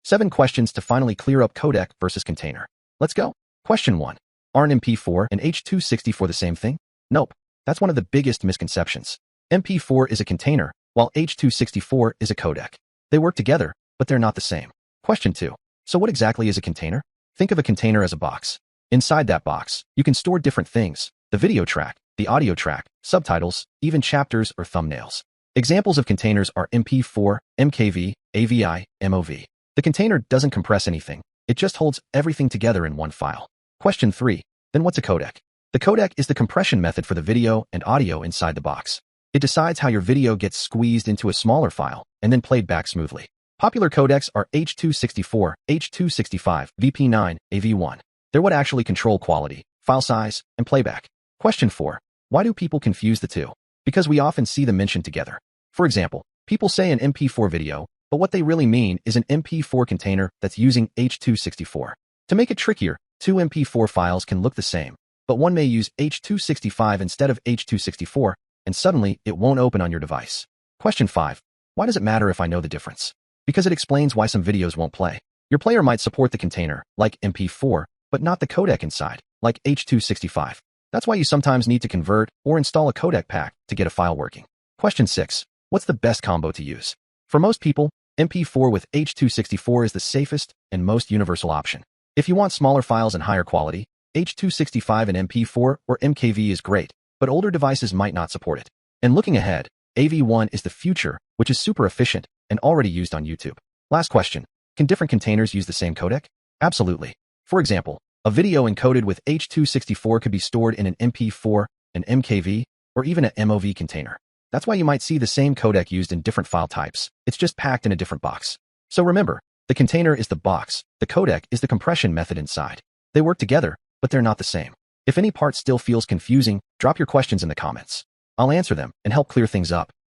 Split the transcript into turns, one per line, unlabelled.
7 questions to finally clear up codec versus container. Let's go. Question 1. Aren't MP4 and H.264 the same thing? Nope. That's one of the biggest misconceptions. MP4 is a container, while H.264 is a codec. They work together, but they're not the same. Question 2. So what exactly is a container? Think of a container as a box. Inside that box, you can store different things: the video track, the audio track, subtitles, even chapters or thumbnails. Examples of containers are MP4, MKV, AVI, MOV. The container doesn't compress anything. It just holds everything together in one file. Question 3. Then what's a codec? The codec is the compression method for the video and audio inside the box. It decides how your video gets squeezed into a smaller file and then played back smoothly. Popular codecs are H.264, H.265, VP9, AV1. They're what actually control quality, file size, and playback. Question 4. Why do people confuse the two? Because we often see them mentioned together. For example, people say an MP4 video, but what they really mean is an MP4 container that's using H.264. To make it trickier, two MP4 files can look the same, but one may use H.265 instead of H.264, and suddenly it won't open on your device. Question 5. Why does it matter if I know the difference? Because it explains why some videos won't play. Your player might support the container, like MP4, but not the codec inside, like H.265. That's why you sometimes need to convert or install a codec pack to get a file working. Question 6. What's the best combo to use? For most people, MP4 with H.264 is the safest and most universal option. If you want smaller files and higher quality, H.265 and MP4 or MKV is great, but older devices might not support it. And looking ahead, AV1 is the future, which is super efficient and already used on YouTube. Last question. Can different containers use the same codec? Absolutely. For example, a video encoded with H.264 could be stored in an MP4, an MKV, or even an MOV container. That's why you might see the same codec used in different file types. It's just packed in a different box. So remember, the container is the box, the codec is the compression method inside. They work together, but they're not the same. If any part still feels confusing, drop your questions in the comments. I'll answer them and help clear things up.